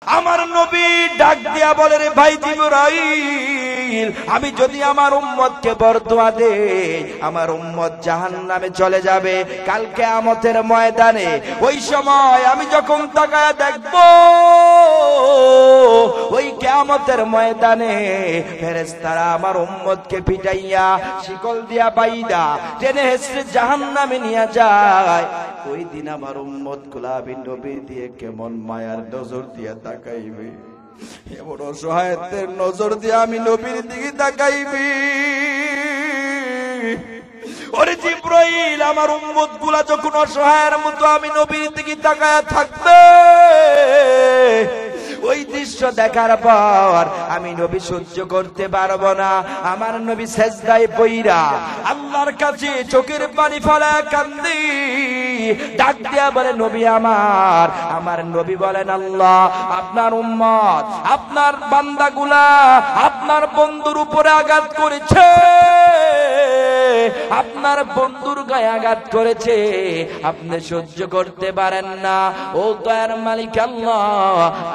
আমার নবী ডাক দিয়া বলে, রে ভাই জিবরাইল, আমি যদি আমার উম্মতকে বরদোয়া দেই, আমার উম্মত জাহান্নামে চলে যাবে কাল কিয়ামতের ময়দানে। ওই সময় আমি যখন তাকায়া দেখব, ওই কিয়ামতের ময়দানে ফেরেশতারা আমার উম্মতকে পিটাইয়া শিকল দিয়া বাইদা টেনে হেসড়ে জাহান্নামে নিয়ে যায়। ওই দিন আমার উম্মত গুলা আমি নবীর দিয়ে কেমন মায়ার নজর দিয়া তাকাইবে, এমন অসহায়ত্বের নজর দিয়ে আমি নবীর দিকে তাকাইবি। ওরে জিবরাইল, আমার উম্মত গুলা যখন অসহায়ের মতো আমি নবীর দিকে তাকায়া থাকবে, ওই দৃশ্য দেখার পর আমি নবী সহ্য করতে পারবো না। আমার নবী সেজদায় পইরা আল্লাহর কাছে চোখের পানি ফেলা কান্দি, ডাক দিয়া বলে, নবী আমার নবী বলেন, আল্লাহ আপনার উম্মত, আপনার বান্দাগুলা আপনার বন্ধুর উপরে আঘাত করেছে, আপনার বন্ধুর গায়ে আঘাত করেছে, আপনি সহ্য করতে পারেন না। ও দয়ার মালিক আল্লাহ,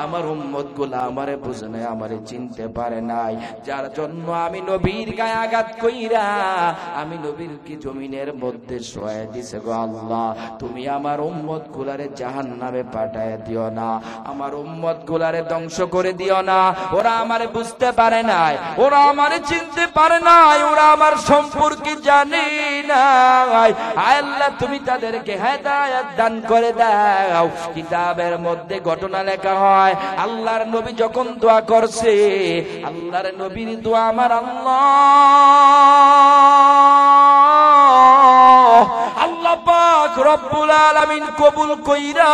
আমার উম্মত গুলা আমারে বুঝে নাই, আমারে চিনতে পারে নাই, যার জন্য আমি নবীর গায়ে আঘাত কইরা আমি নবীর কি জমিনের মধ্যে শোয়া দিছে। গো আল্লাহ, তুমি আমার উম্মত গুলারে জাহান্নামে পাঠায় দিও না, আমার উম্মত গুলারে ধ্বংস করে দিও না। ওরা আমারে বুঝতে পারে নাই, ওরা আমারে চিনতে পারে নাই, ওরা আমার সম্পর্কে জানে নাই। আয় আল্লাহ, তুমি তাদেরকে হেদায়েত দান করে দাও। কিতাবের মধ্যে ঘটনা লেখা হয়, আল্লাহর নবী যখন দোয়া করছে, আল্লাহর নবীর দোয়া আমার আল্লাহ পাক রব্বুল আলামিন কবুল কইরা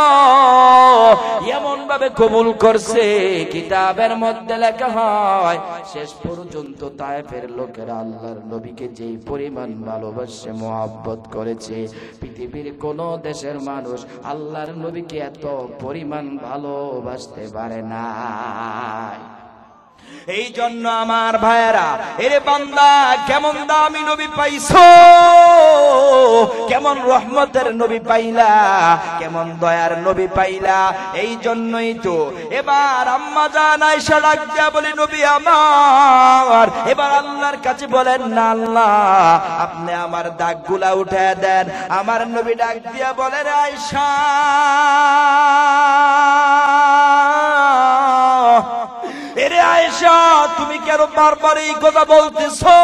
এমন ভাবে কবুল করছে, কিতাবের মধ্যে লেখা হয় শেষ পর্যন্ত তায়েফের লোকেরা আল্লাহর নবীকে যেই পরিমাণ ভালোবাসে, মোহাব্বত করেছে, পৃথিবীর কোন দেশের মানুষ আল্লাহর নবীকে এত পরিমাণ ভালোবাসতে পারে না। এই জন্য আমার ভাইয়েরা, এরে বান্দা, কেমন দামি নবী পাইছো, কেমন রহমতের নবী পাইলা, কেমন দয়ার নবী পাইলা। এই জন্যই তো এবার আম্মা জান আয়েশা ডাক দিয়া বলে, নবী আমার, এবার আল্লাহর কাছে বলেন না, আল্লাহ আপনি আমার দাগগুলা উঠায় দেন। আমার নবী ডাক দিয়া বলে, রে আয়েশা, এরে আয়েশা, তুমি কেন বারবার এই কথা বলতেছো?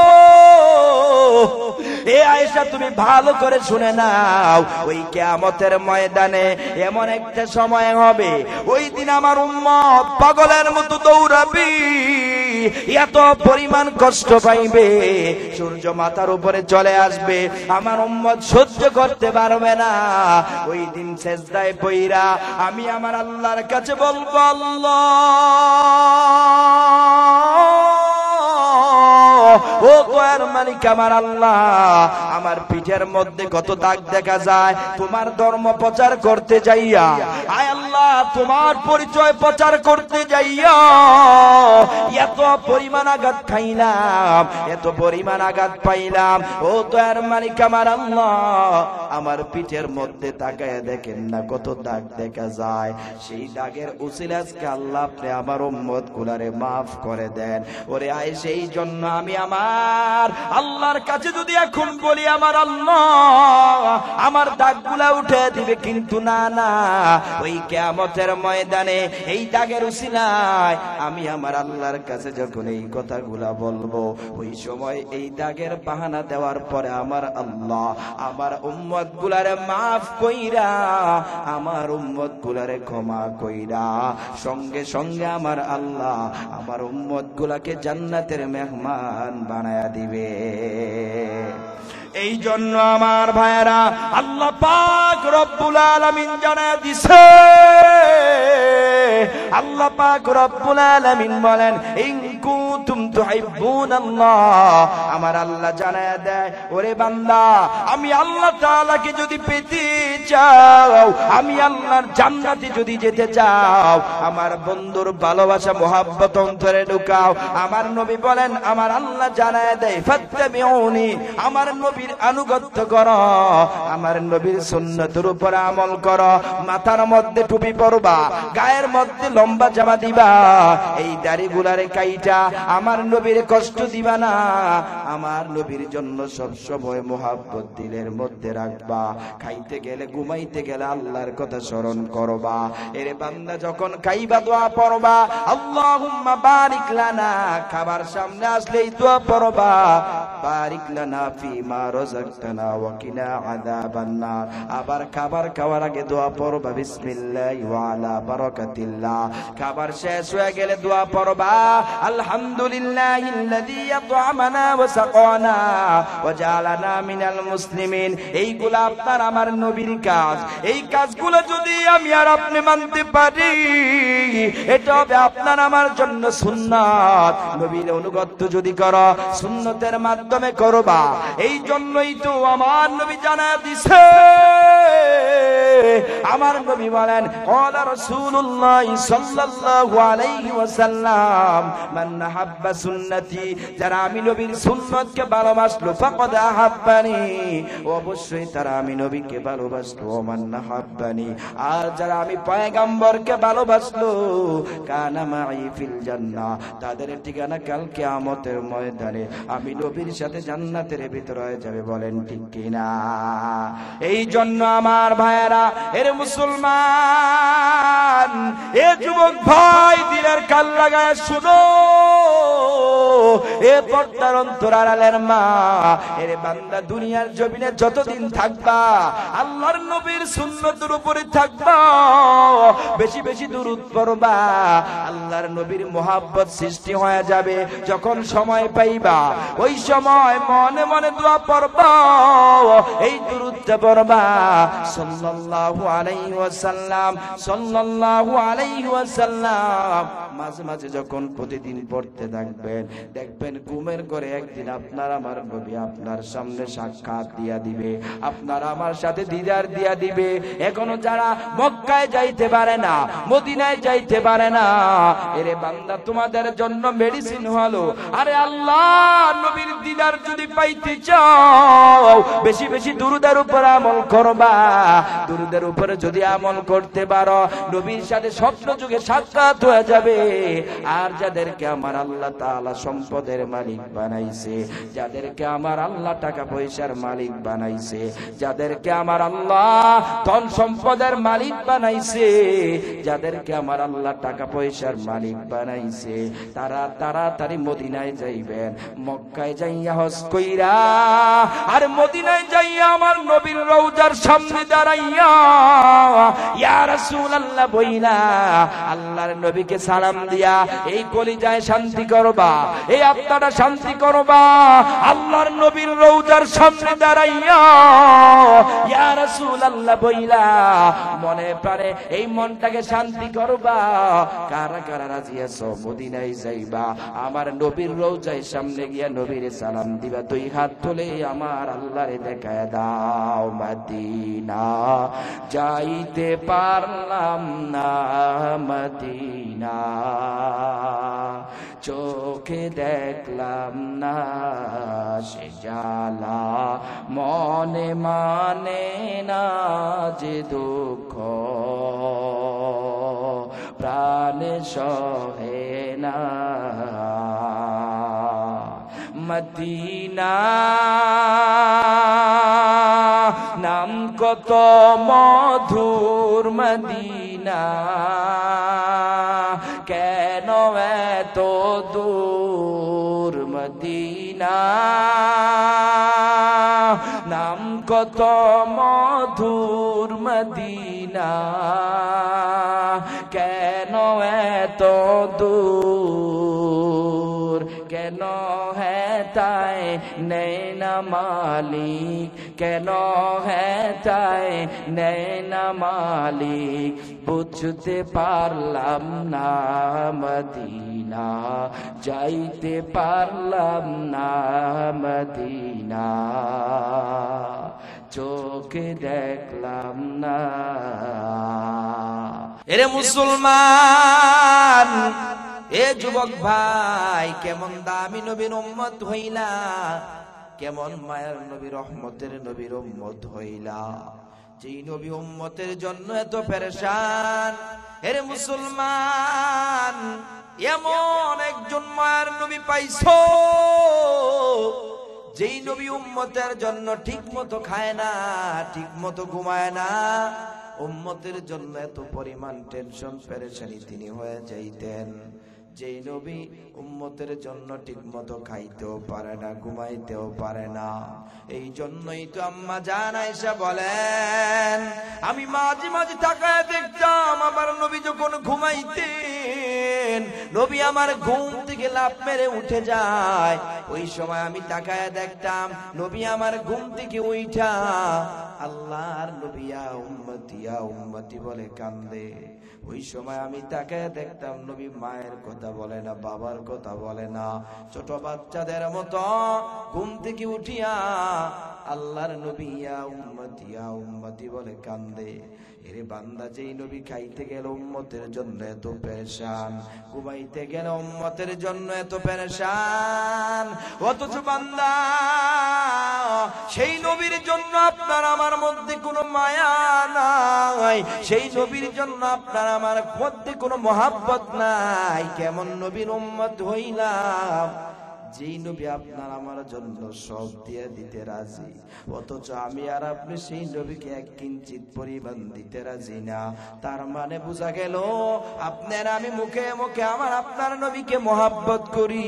এ আয়েশা, তুমি ভালো করে শুনে নাও, ওই কিয়ামতের ময়দানে এমন একটা সময় হবে, ওই দিন আমার উম্মত পাগলের মতো দৌড়াবে, এত পরিমাণ কষ্ট পাইবে, সূর্য মাথার উপরে চলে আসবে, আমার উম্মত সহ্য করতে পারবে না। ওই দিন সেজদায় পইরা আমি আমার আল্লাহর কাছে বলবো, আল্লাহ ও দয়ার মালিক আমার আল্লাহ, আমার পিঠের মধ্যে কত দাগ দেখা যায় তোমার ধর্ম প্রচার করতে যাইয়া। আয় আল্লাহ, তোমার পরিচয় প্রচার করতে যাইয়া এত পরিমাণ আঘাত খাইলাম, এত পরিমাণ আঘাত পাইলাম। ও দয়ার মালিক আমার আল্লাহ, আমার পিঠের মধ্যে তাকায় দেখেন না কত দাগ দেখা যায়। সেই দাগের উসিলা আজকে আল্লাহ আপনি আমার উম্মত গুলারে মাফ করে দেন। ওরে আয়, সেই জন্য আমি আমার আল্লাহর কাছে যদি এখন বলি, আমার আল্লাহ আমার দাগগুলা উঠে দিবে, কিন্তু না না, ওই কিয়ামতের ময়দানে এই দাগের উসিলায় আমি আমার আল্লাহর কাছে যখন এই কথাগুলা বলবো, ওই সময় এই দাগের বাহানা দেওয়ার পরে আমার আল্লাহ আমার উম্মত গুলারে মাফ কইরা, আমার উম্মত গুলারে ক্ষমা কইরা, সঙ্গে সঙ্গে আমার আল্লাহ আমার উম্মত গুলাকে জান্নাতের মেহমান বানায়া দিবে। এই জন্য আমার ভাইয়েরা, আল্লাহ পাক রব্বুল আলামিন জানায়া দিছে, আল্লাহ পাক রব্বুল আলামিন বলেন, ইন কুনতুম তুহিব্বুনাল্লাহ, আমার আল্লাহ জানায়া দেয়, ওরে বান্দা, আমি আল্লাহ তাআলাকে যদি পেতে চাও, আমি আল্লাহর জান্নাতে যদি যেতে চাও, আমার বন্ধুর ভালোবাসা মোহাব্বত অন্তরে ঢুকাও। আমার নবী বলেন, আমার আল্লাহ জানায়া দেয়, ফাত্তাবিউনি, আমার নবীর আনুগত্য করো, আমার নবীর সুন্নতের উপর আমল করো, মাথার মধ্যে টুপি পরবা, গায়ের মধ্যে লম্বা জামা দিবা, এই দাড়িগুলারে কাইটা আমার নবীর কষ্ট দিবা না, আমার নবীর জন্য সব সময় মোহাব্বত দিলের মধ্যে রাখবা, খাইতে গেলে ঘুমাইতে গেলে আল্লাহর কথা স্মরণ করবা। এর বান্দা যখন খাইবা দোয়া পড়বা, আল্লাহুম্মা বারিক লানা, খাবার সামনে আসলেই দোয়া পড়বা, বারিক লানা ফিমা রাযাকতানা ওয়া কিনা আযাবান নার। আবার খাবার খাওয়ার আগে দোয়া পড়বা, বিসমিল্লাহি ওয়া আলা বারাকাতিল্লাহ। খাবার শেষ হয়ে গেলে দোয়া পড়বা, আলহামদুলিল্লাহিল্লাযী আত'আমানা ওয়া সাকানা ওয়া জাআলানা মিনাল মুসলিমিন। এইগুলা আপনার আমার নবীর কাজ। এই কাজগুলো যদি আমি আর আপনি মানতে পারি, এটা হবে আপনার আমার জন্য সুন্নাত। নবীর অনুগত্য যদি করো, সুন্নতের মাধ্যমে করবা। এই জন্যই তো আমার নবী জানায় দিছে, আমার নবী বলেন, ক্বালা রাসূলুল্লাহ সাল্লাল্লাহু আলাইহি ওয়াসাল্লাম, মান আহাব্বা সুন্নতি, যারা আমি নবীর সুন্নতকে ভালোবাসলো, ফাকাদ আহাব্বানি, অবশ্যই তারা আমি নবীকে ভালোবাসলো, মান আহাব্বানি, আর যারা আমি পয়গম্বরকে ভালোবাসলো, কানা মাই ফিল জান্নাহ, তাদের ঠিকানা কাল কিয়ামতের ময়দানে আমি নবীর সাথে জান্নাতের ভিতরে হয়ে যাবে। বলেন ঠিক কিনা? এই জন্য আমার ভাইয়েরা, এর মুসলমান, এ যুবক ভাই, দিলের কান লাগায় শুনো, এ পর্দার অন্তরালের মা, এর বান্দা, দুনিয়ার জমিনে যতদিন থাকবা আল্লাহর নবীর সুন্নতের উপরে থাকবা, বেশি বেশি দুরূদ পড়বা, আল্লাহর নবীর মোহাব্বত সৃষ্টি হয়ে যাবে। যখন সময় পাইবা, ওই সময় মনে মনে দোয়া পড়বা, এই দুরূদটা পড়বা, সাল্লাল্লাহু আলাইহি ওয়াসাল্লাম, সাল্লাল্লাহু আলাইহি ওয়াসাল্লাম। মাঝে মাঝে যখন প্রতিদিন পড়তে থাকবেন, দেখবেন ঘুমের ঘরে একদিন আপনার আমার নবী আপনার সামনে সাক্ষাৎ দিয়া দিবে, আপনার আমার সাথে দিদার দিয়া দিবে। এখনো যারা মক্কায় যাইতে পারে না, মদিনায় যাইতে পারে না, এরে বান্দা, তোমাদের জন্য মেডিসিন হলো, আরে আল্লাহ নবীর দিদার যদি পাইতে চাও, বেশি বেশি দুরূদের উপর আমল করবা। দুরূদের উপরে যদি আমল করতে পারো, নবীর সাথে স্বপ্ন যুগে সাক্ষাৎ হয়ে যাবে। আর যাদেরকে আমার আল্লাহ তাআলা সম্পদের মালিক বানাইছে, যাদেরকে আমার আল্লাহ টাকা পয়সার মালিক বানাইছে, যাদেরকে আমার আল্লাহ ধন সম্পদের মালিক বানাইছে, যাদেরকে আমার আল্লাহ টাকা পয়সার মালিক বানাইছে, তারা তাড়াতাড়ি মদিনায় যাইবেন। মক্কায় যাইয়া হজ কইরা আর মদিনায় যাইয়া আমার নবীর রওজার সামনে দাঁড়াইয়া ইয়া রাসূলুল্লাহ বইলা আল্লাহর নবীকে সালাম দিয়া এই কলিজায় শান্তি করবা, এই আত্মাটা শান্তি করবা। আল্লাহর নবীর রওজার সামনে দাঁড়াইয়া ইয়া রাসূলুল্লাহ বইলা মনে পারে এই মনটাকে শান্তি করবা। কারা কারা রাজি আছো মদিনায় যাইবা, আমার নবীর রওজার সামনে গিয়া নবীর সালাম দিবা, দুই হাত তুলে আমার আল্লাহরে দেখায় দাও। মদিনা যাইতে পারলাম না, মদিনা চোখে দেখলাম না, সে জ্বালা মনে মানে না, যে দুঃখ প্রাণে সহে না। মদিনা নাম কত মধুর, মদিনা কেন এত দূর, মদিনা নাম কত মধুর, মদিনা কেন এত দূর, কেন হ্যাঁ তাই নেই না মালিক, কেন হ্যাঁ তাই নেই না মালিক, বুঝতে পারলাম না মদিনা, যাইতে পারলাম না মদিনা, চোখে দেখলাম না। এরে মুসলমান, এ যুবক ভাই, কেমন দামি নবীর উম্মত হইলা, কেমন মায়ের নবী রহমতের নবীর উম্মত হইলা, যেই নবী উম্মতের জন্য এত পেরেশান। এরে মুসলমান, এমন একজন মায়ের নবী পাইছো, যেই নবী উম্মতের জন্য ঠিক মতো খায় না, ঠিক মতো ঘুমায় না, উম্মতের জন্য এত পরিমাণ টেনশন পেরেশানি তিনি হয়ে যাইতেন। যেই নবী উম্মতের জন্য ঠিক মতো খাইতেও পারে না, ঘুমাইতেও পারে না। এই জন্যই তো আম্মা জান আয়েশা বলেন, আমি মাঝে মাঝে তাকায় দেখতাম আমার নবী যখন ঘুমাইতেন, নবী আমার ঘুম থেকে লাফ মেরে উঠে যায়, ওই সময় আমি তাকায় দেখতাম নবী আমার ঘুম থেকে উঠা আল্লাহর নবী ইয়া উম্মতি ইয়া উম্মতি বলে কান্দে। ওই সময় আমি তাকায় দেখতাম নবী মায়ের কথা বলে না, বাবার কথা বলে না, ছোট বাচ্চাদের মতো ঘুম থেকে উঠিয়া আল্লাহর নবী ইয়া উম্মতি বলে কান্দে। এরে বান্দা, যেই নবী খাইতে গেল উম্মতের জন্য এত পেরেশান, ঘুমাইতে গেল উম্মতের জন্য এত পেরেশান, অথচ বান্দা সেই নবীর জন্য আপনার আমার মধ্যে কোনো মায়া নাই, সেই নবীর জন্য আপনার আমার মধ্যে কোনো মহাব্বত নাই। কেমন নবীর উম্মত হইলাম, যেই নবী আপনার আমার জন্য সব দিয়ে দিতে রাজি, অথচ আমি আর আপনি সেই নবীকে এক কিঞ্চিত পরিমাণ দিতে রাজি না। তার মানে বোঝা গেল আপনার আমি মুখে মুখে আমার আপনার নবীকে মহাব্বত করি,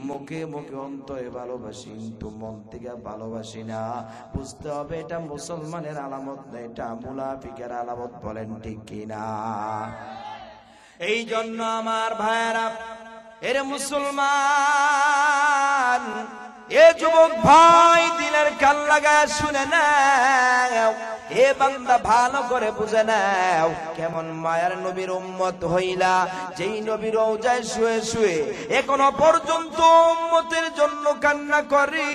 মুখে মুখে অন্তরে ভালোবাসি, কিন্তু মন থেকে ভালোবাসি না। বুঝতে হবে এটা মুসলমানের আলামত না, এটা মুনাফিকের আলামত। বলেন ঠিক কিনা? এই জন্য আমার ভাইয়েরা, এরে মুসলমান, এ যুবক ভাই, দিলের কান লাগায় শুনে নাও, এ বান্দা ভালো করে বুঝে নাও, কেমন মায়ার নবীর উম্মত হইলা, যেই নবীর রওজায় শুয়ে শুয়ে এখনো পর্যন্ত উম্মতের জন্য কান্না করি।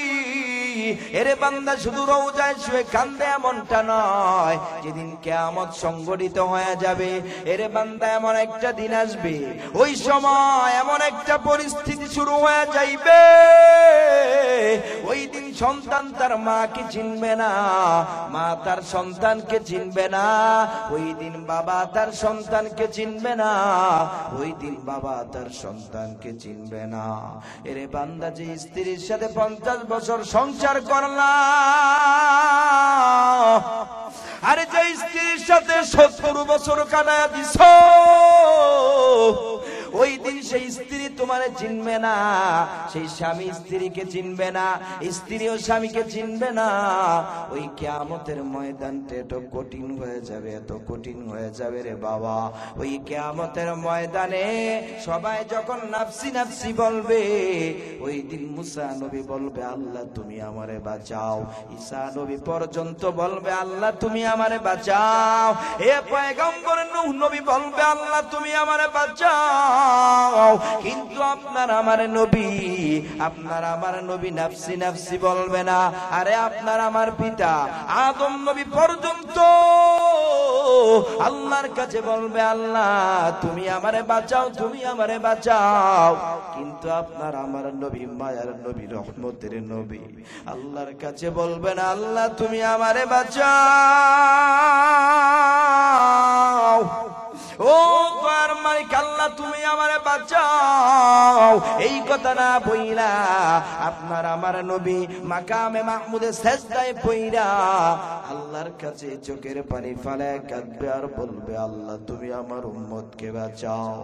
এরে বান্দা, শুধু রওজায় শুয়ে কান্দে এমনটা নয়, যেদিন কিয়ামত সংঘটিত হয়ে যাবে, এরে বান্দা এমন একটা দিন আসবে, ওই সময় এমন একটা পরিস্থিতি শুরু হয়ে যাইবে, ওই দিন সন্তান তার মাকে চিনবে না, মা তার সন্তানকে চিনবে না, ওই দিন বাবা তার সন্তানকে চিনবে না, ওই দিন বাবা তার সন্তানকে চিনবে না। এরে বান্দা, যে স্ত্রীর সাথে 50 বছর সংসার করলাম, আরে যে স্ত্রীর সাথে 70 বছর কাটায়া দিছ, ওই দিন সেই স্ত্রী তোমারে চিনবে না, সেই স্বামী স্ত্রীকে চিনবে না, স্ত্রীও স্বামীকে চিনবে না। ওই কিয়ামতের ময়দানটা এত কঠিন হয়ে যাবে, এত কঠিন হয়ে যাবে রে বাবা। ওই কিয়ামতের ময়দানে সবাই যখন নাফসি নাফসি বলবে, ওই দিন মুসা নবী বলবে আল্লাহ তুমি আমারে বাঁচাও, ঈসা নবী পর্যন্ত বলবে আল্লাহ তুমি আমারে বাঁচাও, এ পয়গম্বর নূহ নবী বলবে আল্লাহ তুমি আমারে বাঁচাও। কিন্তু আপনার আমার নবী, আপনার আমার নবী নাফসি নাফসি বলবে না। আরে আপনার আমার পিতা আদম নবী পর্যন্ত আল্লাহর কাছে বলবে আল্লাহ তুমি আমারে বাঁচাও, তুমি আমারে বাঁচাও। কিন্তু আপনার আমার নবী মায়ার নবী রহমতের নবী আল্লাহর কাছে বলবেন আল্লাহ তুমি আমারে বাঁচাও, ও আমার মালিক আল্লাহ তুমি আমারে বাঁচাও। এই কথা না বইলা আপনার আমার নবী মাকামে মাহমুদে সেজদায় পইরা আল্লাহর কাছে চোখের পানি ফেলে কাঁদবে আর বলবে আল্লাহ তুমি আমার উম্মতকে বাঁচাও,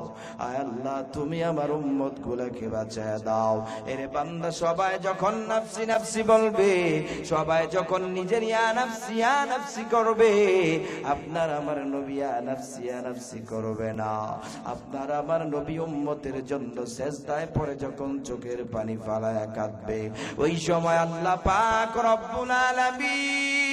আয় আল্লাহ তুমি আমার উম্মত গুলাকে বাঁচায় দাও। এরে বান্দা, সবাই যখন নাফসি নাফসি বলবে, সবাই যখন নিজের ইয়া নাফসি করবে, আপনার আমার নবী ইয়া নাফসি করবে না। আপনার আমার নবী উম্মতের জন্য সেজদায় পড়ে যখন চোখের পানি ফালায়া কাঁদবে, ওই সময় আল্লাহ পাক রব্বুল আলামিন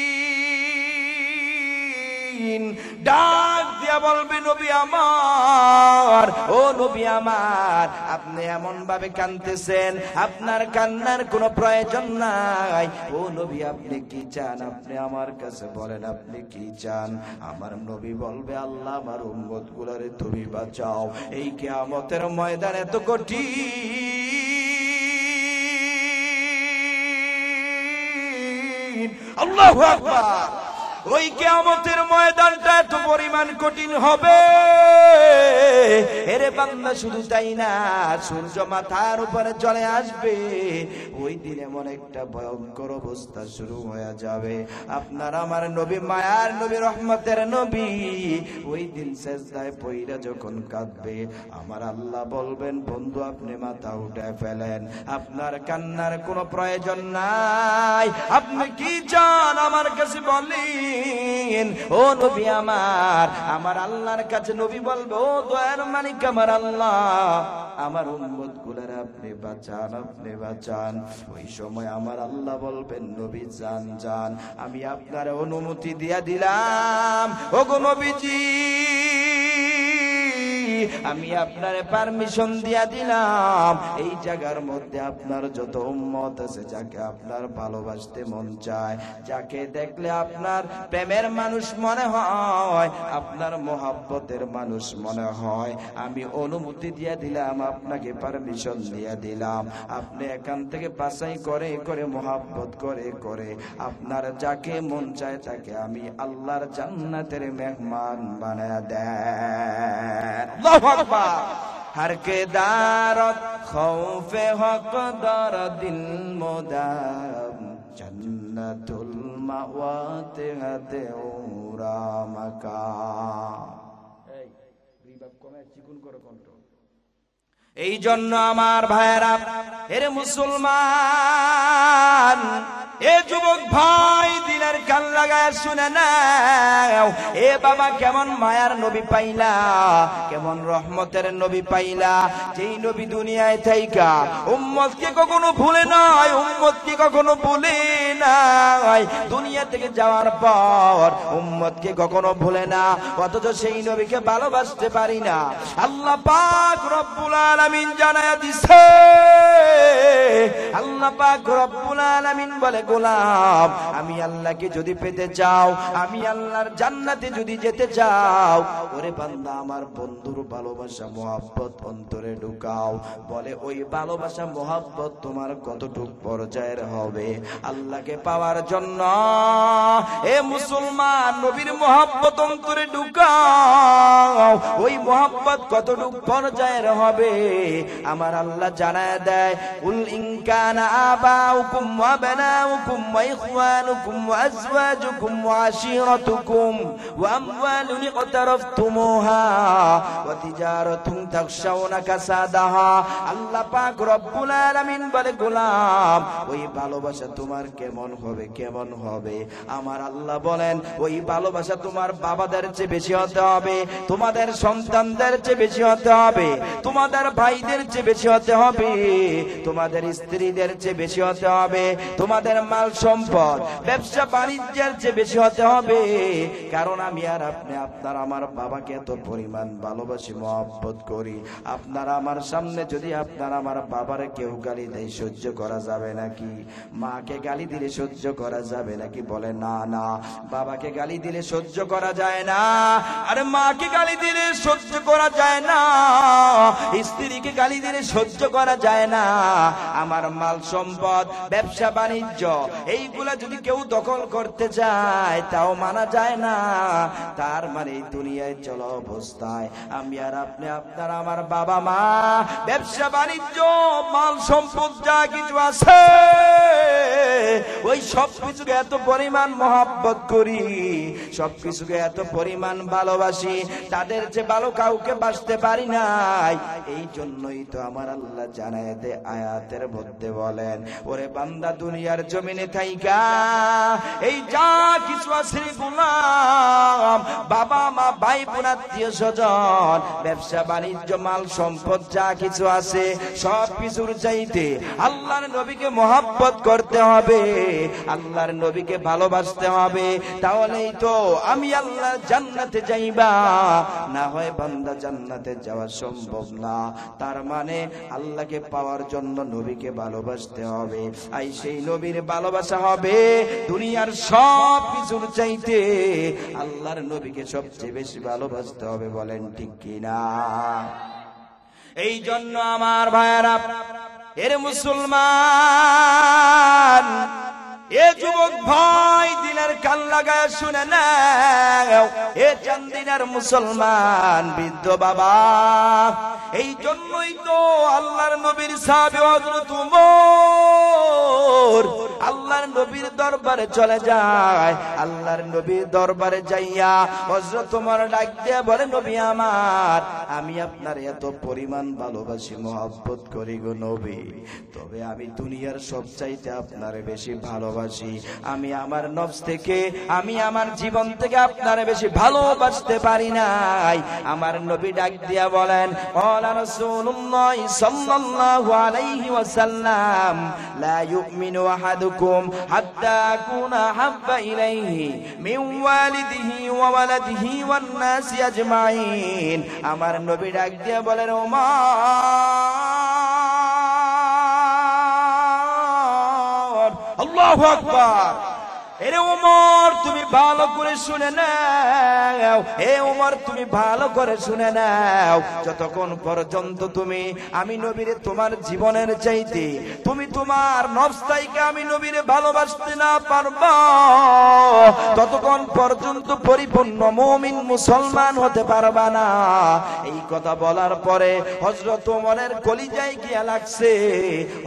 ডাক দিয়া বলবে নবী আমার, ও নবী আমার, আপনি এমন ভাবে কাঁদতেছেন, আপনার কান্নার কোনো প্রয়োজন নাই। ও নবী আপনি কি চান? আপনি আমার কাছে বলেন আপনি কি চান? আমার নবী বলবে আল্লাহ আমার উম্মত গুলারে তুমি বাঁচাও, এই কিয়ামতের ময়দান এত কঠিন। আল্লাহু আকবার। ওই কিয়ামতের ময়দানটা এত পরিমাণ কঠিন হবে, এরে বান্দা শুধু তাই না, সূর্য মাথার উপরে চলে আসবে। ওই দিন এমন একটা ভয়ঙ্কর অবস্থা শুরু হয়ে যাবে। আপনার আমার নবী, মায়ার নবী, রহমতের নবী, ওই দিন সেজদায় পইরা যখন কাঁদবে, আমার আল্লাহ বলবেন বন্ধু আপনি মাথা উঠায় ফেলেন, আপনার কান্নার কোনো প্রয়োজন নাই, আপনি কি চান আমার কাছে বলেন। ও নবী আমার আল্লাহর কাছে নবী বলবো, ও দয়ার মালিক আমার আল্লাহ, আমার উম্মত গুলার আপনি বাঁচান, আপনি বাঁচান। ওই সময় আমার আল্লাহ বলবেন নবী যান যান, আমি আপনার অনুমতি দিয়া দিলাম। ও গো নবীজি, আমি আপনার পারমিশন দিয়া দিলাম, এই জায়গার মধ্যে আপনার যত উম্মত আছে, যাকে আপনার ভালোবাসতে মন চায়, যাকে দেখলে আপনার প্রেমের মানুষ মনে হয়, আপনার মোহাব্বতের মানুষ মনে হয়, আমি অনুমতি দিয়ে দিলাম, আপনাকে পারমিশন দিয়ে দিলাম। আপনি এখান থেকে বাছাই করে করে মোহাব্বত করে করে আপনার যাকে মন চায় তাকে আমি আল্লাহর জান্নাতের মেহমান বানায়া দেন। আল্লাহু আকবার। हर के दारत खौफे हक दर दिल मोदाम जन्नतुल मावाते हते उरा मका। এই জন্য আমার ভাইয়েরা, এর মুসলমান, এ যুবক ভাই, দিনের কান লাগায় শুনে নাও। এ বাবা, কেমন মায়ার নবী পাইলা, কেমন রহমতের নবী পাইলা, যেই নবী দুনিয়ায় থাইকা উম্মতকে কখনো ভুলে নাই, উম্মতকে কখনো ভুলে নাই, দুনিয়া থেকে যাওয়ার পর উম্মতকে কখনো ভুলে না, অথচ সেই নবীকে ভালোবাসতে পারি না। আল্লাহ পাক রব্বুল আলামিন জানায়া দিছে, আল্লাহ পাক রব্বুল আলামিন বলে, গোলাম আমি আল্লাহকে যদি পেতে চাও, আমি আল্লাহর জান্নাতে যদি যেতে চাও, ওরে বান্দা আমার বন্ধুর ভালোবাসা মোহাব্বত অন্তরে ঢুকাও। বলে ওই ভালোবাসা মোহাব্বত তোমার কতটুক পর্যায়ের হবে? আল্লাহকে পাওয়ার জন্য এ মুসলমান নবীর মোহাব্বত অন্তরে ঢুকাও, ওই মোহাব্বত কতটুক পর্যায়ের হবে আমার আল্লাহ জানায় দেয়। কুল ইন কানা আবাউকুম ওয়া বানাউকুম ওয়া ইখওয়ানুকুম ওয়া আজওয়াজুকুম ওয়া আশীরাতুকুম ওয়া আমওয়ালুন ইকতারাফতুমুহা ওয়া তিজারাতুন তাখশাউনা কাসাদাহা। আল্লাহ পাক রব্বুল আলামিন বলে, গোলাম ওই ভালোবাসা তোমার কেমন হবে, কেমন হবে? আমার আল্লাহ বলেন, ওই ভালোবাসা তোমার বাবাদের চেয়ে বেশি হতে হবে, তোমাদের সন্তানদের চেয়ে বেশি হতে হবে, তোমাদের ভাইদের চেয়ে বেশি হতে হবে, তোমাদের স্ত্রীদের চেয়ে বেশি হতে হবে, তোমাদের মাল সম্পদ ব্যবসা বাণিজ্যের চেয়ে বেশি হতে হবে। কারণ আমি আর আপনি, আপনার আমার বাবাকে এত পরিমাণ ভালোবাসি, মহব্বত করি। আপনার আমার সামনে যদি আপনার আমার বাবারে কেউ গালি দেয়, সহ্য করা যাবে নাকি? মাকে গালি দিলে সহ্য করা যাবে নাকি? বলে না না, বাবাকে গালি দিলে সহ্য করা যায় না, আরে মাকে গালি দিলে সহ্য করা যায় না, স্ত্রীকে গালি দিলে সহ্য করা যায় না। আমার মাল সম্পদ ব্যবসা বাণিজ্য এইগুলা যদি কেউ দখল করতে চায় তাও মানা যায় না। তার মানে এই দুনিয়ায় চলা অবস্থায় আমি আর আপনি, আপনার আমার বাবা মা, ব্যবসা বাণিজ্য মাল সম্পদ যা কিছু আছে ওই সব কিছুকে এত পরিমাণ মহব্বত করি, সবকিছুকে এত পরিমাণ ভালোবাসি, তাদের যে ভালো কাউকে বাসতে পারি নাই। এই জন্যই তো আমার আল্লাহ জানায় দে আয়াতের মধ্যে বলেন, ওরে বান্দা দুনিয়ার জমিনে থাইকা এই যা কিছু আছে গোলাম, বাবা মা ভাই বোন আত্মীয় স্বজন ব্যবসা বাণিজ্য মাল সম্পদ যা কিছু আছে সব কিছুর চাইতে আল্লাহর নবীকে মহব্বত করতে হবে। হবে, আল্লাহর নবীকে ভালোবাসতে হবে, তাহলেই তো আমি আল্লাহ জান্নাতে যাইবা। না হয় বান্দা জান্নাতে যাওয়া সম্ভব না। তার মানে আল্লাহকে পাওয়ার জন্য নবীকে ভালোবাসতে হবে। আর সেই নবীর ভালোবাসা হবে দুনিয়ার সব কিছুর চাইতে আল্লাহর নবীকে সবচেয়ে বেশি ভালোবাসতে হবে। বলেন ঠিক কিনা? এই জন্য আমার ভাইয়েরা, এর মুসলমান, এ যুবক ভাই, দিনের কান লাগায় শুনে নাও, এ চান্দিনার মুসলমান বৃদ্ধ বাবা, এই জন্যই তো আল্লাহর নবীর সাহাবী হযরত ওমর আল্লাহর নবীর দরবারে চলে যায়। আল্লাহর নবীর দরবারে যাইয়া হযরত ওমর ডাক দিয়ে বলে, নবী আমার, আমি আপনার এত পরিমাণ ভালোবাসি, মহব্বত করি গো নবী, তবে আমি দুনিয়ার সব চাইতে আপনার বেশি ভালোবাসি। আমি আমার নফস থেকে, আমি আমার জীবন থেকে আপনার বেশি ভালোবাসতে পারি নাই। আমার নবী ডাক দিয়া বলেন, ক্বালা রাসূলুল্লাহ সাল্লাল্লাহু আলাইহি ওয়াসাল্লাম, লা ইউমিনু আহাদুকুম হাত্তা আকুনা হাব্বা ইলাইহি মিন ওয়ালিদিহি ওয়া ওয়ালাদিহি ওয়ান নাসি আজমাইন। আমার নবী ডাক দিয়া বলেন, ওমর, আল্লাহু আকবার, এরে ওমর তুমি ভালো করে শুনে নাও, এ ওমর তুমি ভালো করে শুনে নাও, যতক্ষণ পর্যন্ত তুমি আমি নবীরে তোমার জীবনের চাইতে, তুমি তোমার নফসটাকে আমি নবীরে ভালোবাসতে না পারবা, ততক্ষণ পর্যন্ত পরিপূর্ণ মুমিন মুসলমান হতে পারবা না। এই কথা বলার পরে হযরত ওমরের কলিজায় গিয়া লাগছে।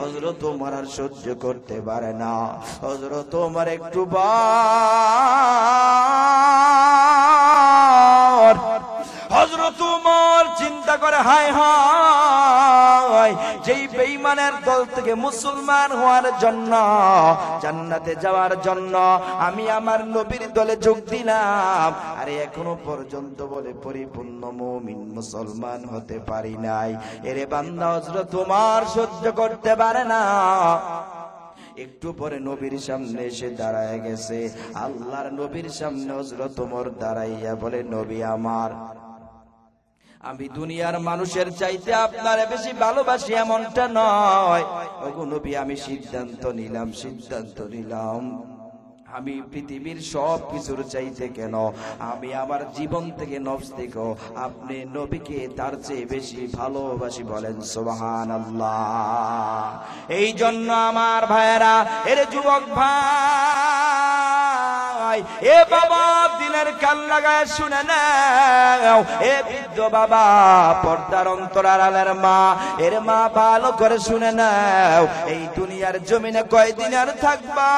হযরত ওমর আর সহ্য করতে পারে না। হযরত ওমর একটু হযরত ওমর চিন্তা করে, হায় হায়, যেই বেঈমানের দল থেকে মুসলমান হওয়ার জন্য, জান্নাতে যাওয়ার জন্য আমি আমার নবীর দলে যোগ দিলাম, আরে এখনো পর্যন্ত বলে পরিপূর্ণ মুমিন মুসলমান হতে পারি নাই। এরে বান্দা, হযরত ওমর সহ্য করতে পারে না। একটু পরে নবীর সামনে এসে দাঁড়ায় গেছে। আল্লাহর নবীর সামনে হযরত ওমর দাঁড়াইয়া বলে, নবী আমার, আমি দুনিয়ার মানুষের চাইতে আপনারে বেশি ভালোবাসি এমনটা নয়। ওগো নবী, আমি সিদ্ধান্ত নিলাম, আমি পৃথিবীর সব কিছুর চাইতে কেন, আমি আমার জীবন থেকে নফস থেকে আপনি নবীকে তার চেয়ে বেশি ভালোবাসি। বলেন সুবহানাল্লাহ। এই জন্য আমার ভাইয়েরা, এর যুবক ভাই, এ বাবা, দিনের কান লাগায় শুনে নাও, এ বৃদ্ধ বাবা, পর্দার অন্তরালের মা, এর মা, ভালো করে শুনে নাও, এই দুনিয়ার জমিনে কয়দিন আর থাকবা?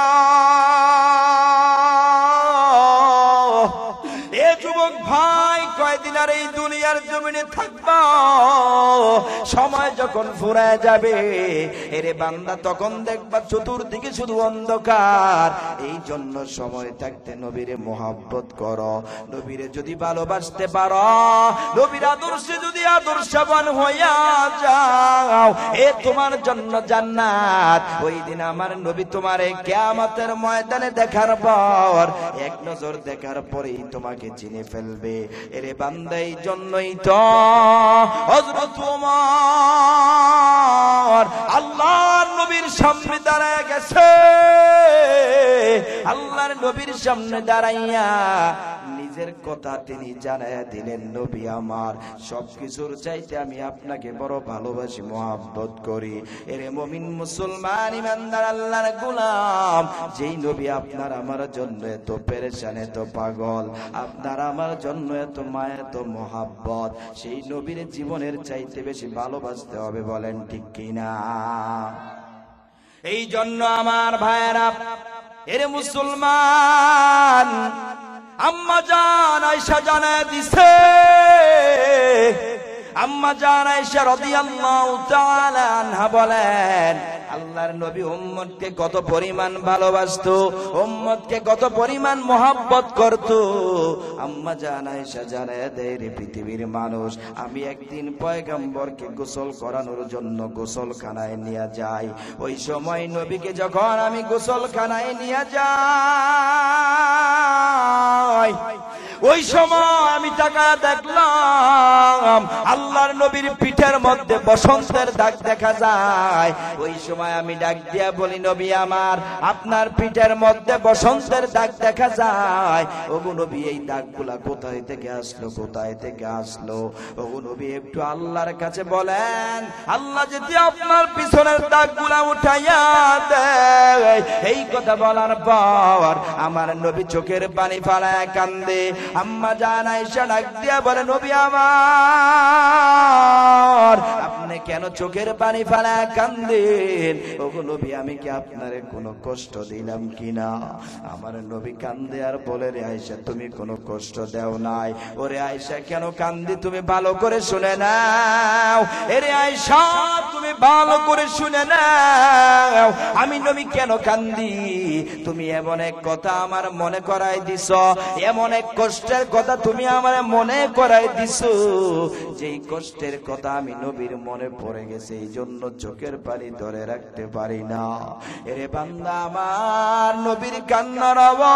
এ যুবক ভাই, কয়দিন আর এই দুনিয়ার জমিনে থাকবা? সময় যখন ফুরায় যাবে, এরে বান্দা, তখন দেখবা চতুর্দিকে শুধু অন্ধকার। এই জন্য সময় থাকতে নবীরে মহব্বত করো। নবীরে যদি ভালোবাসতে পারো, নবীর আদর্শে যদি আদর্শবান হইয়া যাও, এ তোমার জন্য জান্নাত। ওই দিন আমার নবী তোমারে কিয়ামতের ময়দানে দেখার পর, এক নজর দেখার পরেই তোমাকে চিনে ফেলবে। এরে বান্দা, এই জন্যই তো হযরত ওমর আল্লাহর নবীর সামনে দাঁড়ায় গেছে। আল্লাহর নবীর সামনে দাঁড়াইয়া নিজের কথা তিনি জানাইয়া দিলেন, নবী আমার, সবকিছুর চাইতে আমি আপনাকে বড় ভালোবাসি, মহব্বত করি। এরে মুমিন মুসলমান ইমানদার আল্লাহর গোলাম, যেই নবী আপনার আমার জন্য এত পেরেশান, এত পাগল, আপনার আমার জন্য এত মায়া, এত মহব্বত, সেই নবীর জীবনের চাইতে বেশি ভালোবাসতে হবে। বলেন ঠিক কিনা? এই জন্য আমার ভাইয়েরা, এরে মুসলমান, আম্মা জান আয়েশা জানায় দিছে, আম্মা জান আয়েশা রাদিয়াল্লাহু তাআলা আনহা বলেন, আল্লাহর নবী উম্মতকে কত পরিমাণ ভালোবাসতো, উম্মতকে কত পরিমাণ মোহাব্বত করত। আম্মা জান আয়েশা জানায় দেয়, রে পৃথিবীর মানুষ, আমি একদিন পয়গম্বরকে গোসল করানোর জন্য গোসলখানায় নিয়ে যাই। ওই সময় নবীকে যখন আমি গোসলখানায় নিয়ে যাই, ওই সময় আমি তাকায়া দেখলাম আল্লাহর নবীর পিঠের মধ্যে বসন্তের দাগ দেখা যায়। ওই সময় আমি ডাক দিয়া বলি, নবী আমার, আপনার পিঠের মধ্যে বসন্তের দাগ দেখা যায়। ওগো নবী, এই দাগগুলা কোথায় থেকে আসলো, কোথায় থেকে আসলো? ওগো নবী, একটু আল্লাহর কাছে বলেন, আল্লাহ যদি আপনার পিছনের দাগগুলা উঠাইয়া দেয়। এই কথা বলার পর আমার নবী চোখের পানি ফেলায় কান্দে। আম্মা জান আয়েশা ডাক দিয়া বলে, নবী আমার, আপনি কেন চোখের পানি ফেলায় কান্দেন? ওগো নবী, আমি কি আপনারে কোনো কষ্ট দিলাম কিনা? আমার নবী কান্দে আর বলে, রে আয়েশা, তুমি কোনো কষ্ট দেও নাই। ওরে আয়েশা, কেন কান্দি তুমি ভালো করে শুনে নাও। এরে আয়েশা, তুমি ভালো করে শুনে নাও, আমি নবী কেন কান্দি। তুমি এমন এক কথা আমার মনে করাই দিছ, এমন এক কষ্টের কথা তুমি আমার মনে করাই দিছো, যেই কষ্টের কথা আমি নবীর মনে পড়ে গেছে, এই জন্য চোখের পানি ধরে রাখতে পারি না। এরে বান্দা আমার, নবীর কান্নার আওয়াজ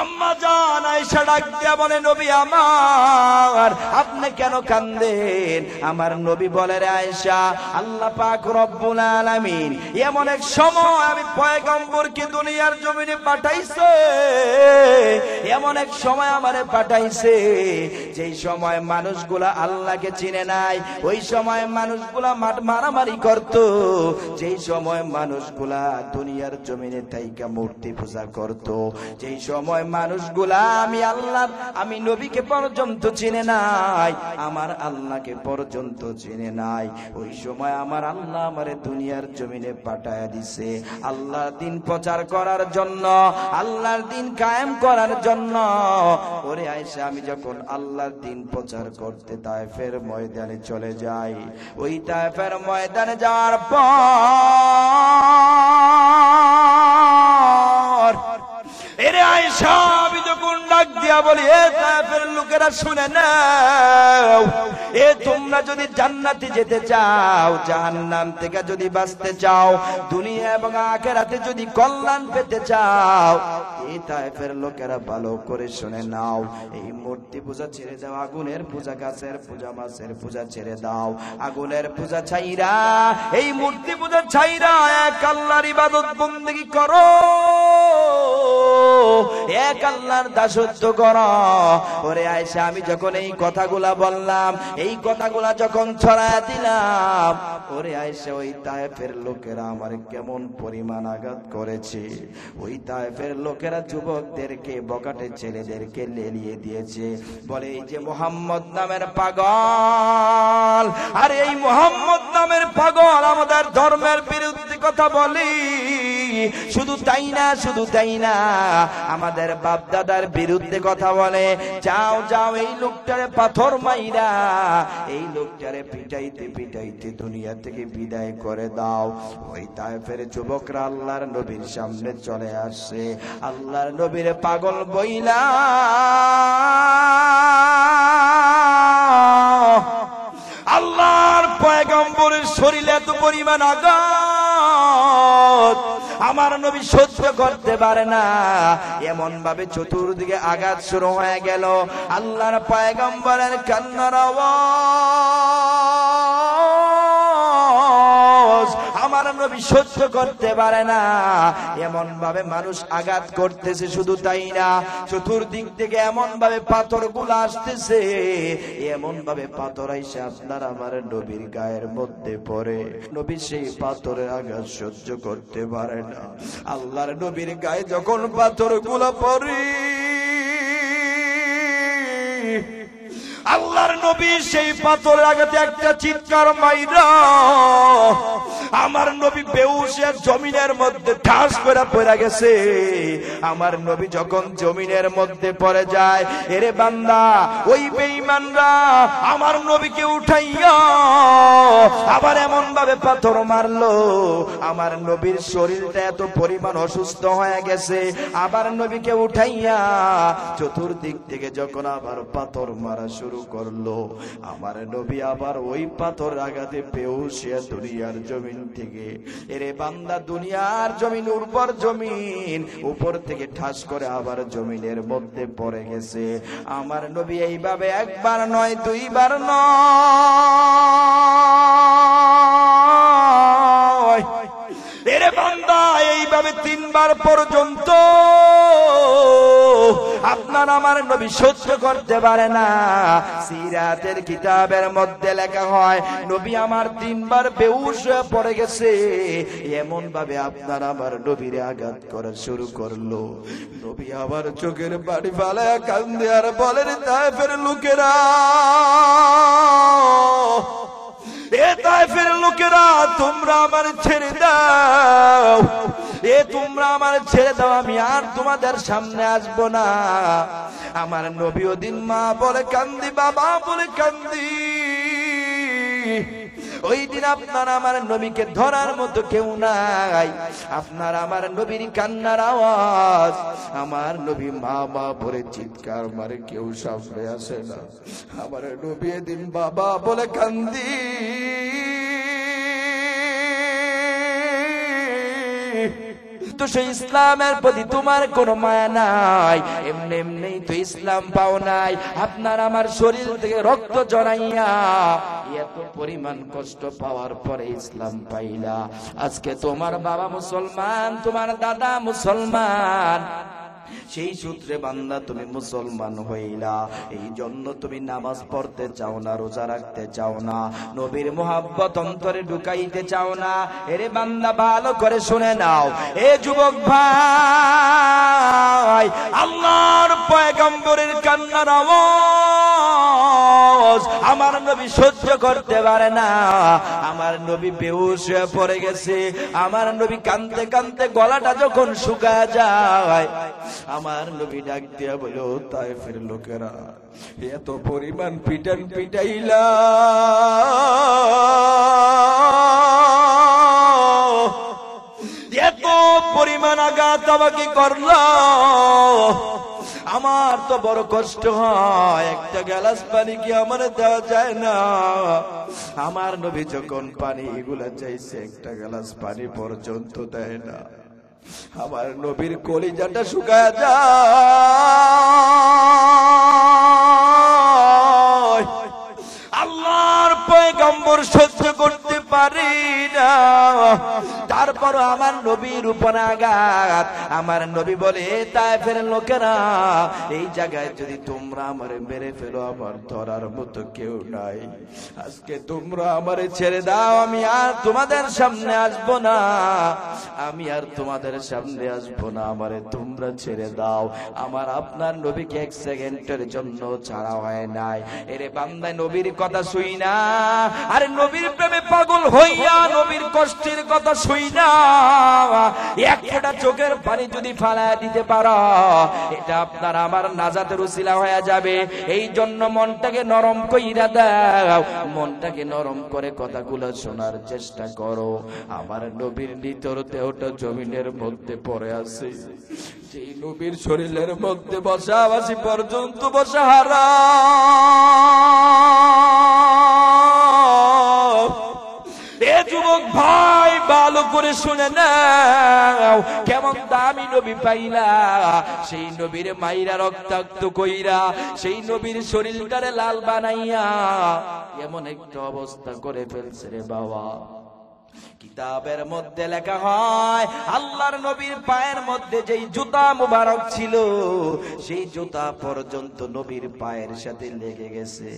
আম্মা জান আয়েশা ডাক দিয়া বলে, নবী আমার, আপনি কেন কান্দেন? আমার নবী বলে, রে আয়েশা, আল্লাহ পাক রব্বুল আলামিন এমন এক সময় আমি পয়গম্বরকে দুনিয়ার জমিনে পাঠাইছে, এমন এক সময় আমারে পাঠাইছে যেই সময় মানুষগুলা আল্লাহকে চিনে নাই, ওই সময় মানুষগুলা মারামারি করত, যেই সময় মানুষগুলা দুনিয়ার জমিনে তাইকা মূর্তি পূজা করত, যেই সময় মানুষগুলা আমি নবীকে পর্যন্ত চিনে নাই, আমার আল্লাহকে পর্যন্ত চিনে নাই, ওই সময় আমার আল্লাহ আমারে দুনিয়ার জমিনে পাঠায়া দিছে আল্লাহর দিন প্রচার করার জন্য, আল্লাহর দিন কায়েম করার জন্য। ওরে আয়েশা, আমি যখন আল্লাহর দিন প্রচার করতে তায়েফের ময়দানে চলে যাই, ওই তায়েফের ময়দানে যাওয়ার পর এরে আয়েশা, আমি যখন ডাক দিয়া বলি, এ তায়েফের লোকেরা শুনে নাও, এ তোমরা যদি জান্নাতে যেতে চাও, জাহান্নাম থেকে যদি বাঁচতে চাও, দুনিয়া এবং আখিরাতে যদি কল্যাণ পেতে চাও, এই তায়েফের লোকেরা ভালো করে শুনে নাও, এই মূর্তি পূজা ছেড়ে দাও, আগুনের পূজা, গাছের পূজা, মাছের পূজা ছেড়ে দাও, আগুনের পূজা ছাইরা, এই মূর্তি পূজা ছাইরা এক আল্লাহর ইবাদত বন্দেগী করো, এক আল্লাহর দাসত্ব করো। ওরে আয়েশা, আমি যখন এই কথাগুলা বললাম, এই কথাগুলা যখন ছড়ায়া দিলাম, ওরে আয়েশা, ওই তায়েফের লোকেরা আমার কেমন পরিমাণ আঘাত করেছে। ওই তায়েফের লোকেরা যুবকদেরকে, বকাটে ছেলেদেরকে লেলিয়ে দিয়েছে, বলে, এই যে মুহাম্মদ নামের পাগল, আর এই মুহাম্মদ নামের পাগল আমাদের ধর্মের বিরুদ্ধে কথা বলি, শুধু তাই না, শুধু তাই না, আমাদের বাপ দাদার বিরুদ্ধে কথা বলে। যাও যাও, এই লোকটারে পাথর মাইরা, এই লোকটারে পিটাইতে পিটাইতে দুনিয়া থেকে বিদায় করে দাও। ওই তায়েফের যুবকরা আল্লাহর নবীর সামনে চলে আসছে, আল্লাহর নবীর পাগল বইলা আল্লাহর পয়গম্বরের শরীরে এত পরিমাণ আঘাত আমার নবী সহ্য করতে পারে না, এমন ভাবে চতুর্দিকে আঘাত শুরু হয়ে গেল। আল্লাহর পয়গম্বরের কান্নার আওয়াজ আমার নবী সহ্য করতে পারে না, এমন ভাবে মানুষ আঘাত করতেছে, শুধু তাই না, চতুর্দিক থেকে এমন ভাবে পাথর গুলা আসতেছে, এমন ভাবে পাথর আইসা আপনার আমার নবীর গায়ের মধ্যে পড়ে। নবী সেই পাথরের আঘাত সহ্য করতে পারে না। আল্লাহর নবীর গায়ে যখন পাথর গুলা পড়ে, আল্লাহর নবী সেই পাথরের আঘাতে একটা চিৎকার মাইরা আমার নবী বেহুশে জমিনের মধ্যে ঠাস করে পড়ে গেছে। আমার নবী যখন জমিনের মধ্যে পড়ে যায়, এরে বান্দা ওই বেঈমানরা আমার নবীকে উঠাইয়া আবার এমন ভাবে পাথর মারলো, আমার নবীর শরীরটা এত পরিমাণ অসুস্থ হয়ে গেছে। আবার নবীকে উঠাইয়া চতুর্দিক থেকে যখন আবার পাথর মারা শুরু করলো, আমার নবী আবার ওই পাথর আঘাতে বেহুশ হয়ে দুনিয়ার জমিন থেকে, এরে বান্দা দুনিয়ার জমিন উর্বর জমিন উপর থেকে ঠাস করে আবার জমিনের মধ্যে পড়ে গেছে। আমার নবী এইভাবে একবার নয় দুইবার নয়, এরে বান্দা এইভাবে তিনবার পর্যন্ত আপনার আমার নবী সহ্য করতে পারে না। সিরাতের কিতাবের মধ্যে লেখা হয় নবী আমার তিনবার বেহুশ হয়ে পড়ে গেছে। এমন ভাবে আপনার আমার নবীর আঘাত করা শুরু করলো, নবী আবার চোখের পানি ফালায়া কান্দে আর বলেন, তায়েফের লোকেরা, এ তায়েফের লোকেরা তোমরা আমার ছেড়ে দাও, এ তোমরা আমার ছেড়ে দাও, আমি আর তোমাদের সামনে আসবো না। আমার নবী ওদিন মা বলে কান্দি, বাবা বলে কান্দি। ওই দিন আপনার আমার নবীকে ধরার মতো কেউ নাই। আপনার আমার নবীর কান্নার আওয়াজ, আমার নবী মা মা বলে চিৎকার মারে, কেউ সামনে আসে না। আমার নবী এদিন বাবা বলে কান্দি। তো সেই ইসলামের প্রতি তোমার কোনো মায়া নাই, এমনি এমনি তো ইসলাম পাও নাই। আপনার আমার শরীর থেকে রক্ত জড়াইয়া এত পরিমাণ কষ্ট পাওয়ার পরে ইসলাম পাইলা। আজকে তোমার বাবা মুসলমান, তোমার দাদা মুসলমান, সেই সূত্রে বান্দা তুমি মুসলমান হইলা। এই জন্য তুমি নামাজ পড়তে চাও না, রোজা রাখতে চাও না, নবীর মুহাব্বত অন্তরে ঢুকাইতে চাও না। এরে বান্দা ভালো করে শুনে নাও, এ যুবক ভাই, আল্লাহর পয়গম্বরের কান্নার আওয়াজ আমার নবী সহ্য করতে পারে না। আমার নবী বেহুশ হয়ে পড়ে গেছে। আমার নবী কাঁদতে কাঁদতে গলাটা যখন শুকায় যায়, আমার নবী ডাক দিয়া বলো, তায়েফের লোকেরা এত পরিমাণ পিটান পিটাইলা, এত পরিমাণ আঘাত আমাকে করলো, আমার তো বড় কষ্ট হয়, একটা গ্লাস পানি কি আমার দেওয়া যায় না? আমার নবী যখন পানি এগুলা চাইছে, একটা গ্লাস পানি পর্যন্ত দেয় না। আমার নবীর কলিজাটা শুকায় যায়। আল্লাহর পয়গম্বর সহ্য করতে পারি না, তারপর আমার নবীর উপর আঘাত। আমার নবী বলে, তায়েফের লোকেরা, এই জায়গায় যদি তোমরা আমারে মেরে ফেলো, আমার ধরার মতো কেউ নাই। আজকে তোমরা আমারে ছেড়ে দাও, আমি আর তোমাদের সামনে আসবো না, আমি আর তোমাদের সামনে আসবো না, আমারে তোমরা ছেড়ে দাও। আমার আপনার নবীকে এক সেকেন্ডের জন্য ছাড়া হয় নাই। এরে বান্দায় নবীর কথা শুই না, আরে নবীর প্রেমে পাগল হইয়া নবীর কষ্টের কথা শুই না, এক ফোঁটা চোখের পানি যদি ফালায়া দিতে পারো, এটা আপনার আমার নাজাতের উসিলা হয়ে যাবে। এই জন্য মনটাকে নরম কইরা দাও, মনটাকে নরম করে কথাগুলো শোনার চেষ্টা করো। আমার নবীর নিতর দেহটা জমিনের মধ্যে পড়ে আছে, যে নবীর শরীরের মধ্যে বসাবাসি পর্যন্ত বসা হারাম। এ যুবক ভাই, ভালো করে শুনে নাও, কেমন দামি নবী পাইলা। সেই নবীর মাইরা রক্তাক্ত কইরা, সেই নবীর শরীরটারে লাল বানাইয়া এমন একটা অবস্থা করে ফেলছে রে বাবা। কিতাবের মধ্যে লেখা হয়, আল্লাহর নবীর পায়ের মধ্যে যেই জুতা মুবারক ছিল, সেই জুতা পর্যন্ত নবীর পায়ের সাথে লেগে গেছে।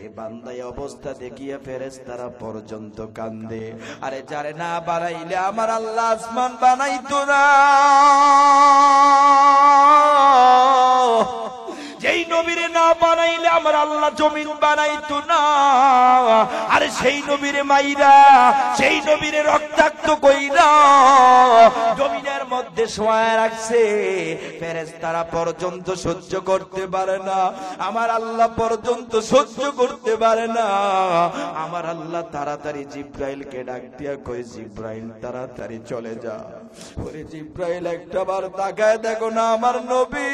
এ বান্দায় অবস্থা দেখিয়া ফেরেশতারা পর্যন্ত কান্দে। আরে যারে না বানাইলে আমার আল্লাহ আসমান বানাইতো না। যেই নবীরে না বানাইলে আমার আল্লাহ জমিন বানাইতো না। আর সেই নবীরে মাইরা, সেই নবীরে রক্তাক্ত কইরা জমিনের মধ্যে শোয়ায় রাখছে। ফেরেশতারা পর্যন্ত সহ্য করতে পারে না, আমার আল্লাহ পর্যন্ত সহ্য করতে পারে না। আমার আল্লাহ তাড়াতাড়ি জিব্রাইলকে ডাক দিয়া কই, জিব্রাইল তাড়াতাড়ি চলে যা। ওরে জিব্রাইল একটা বার তাকায় দেখো না আমার নবী।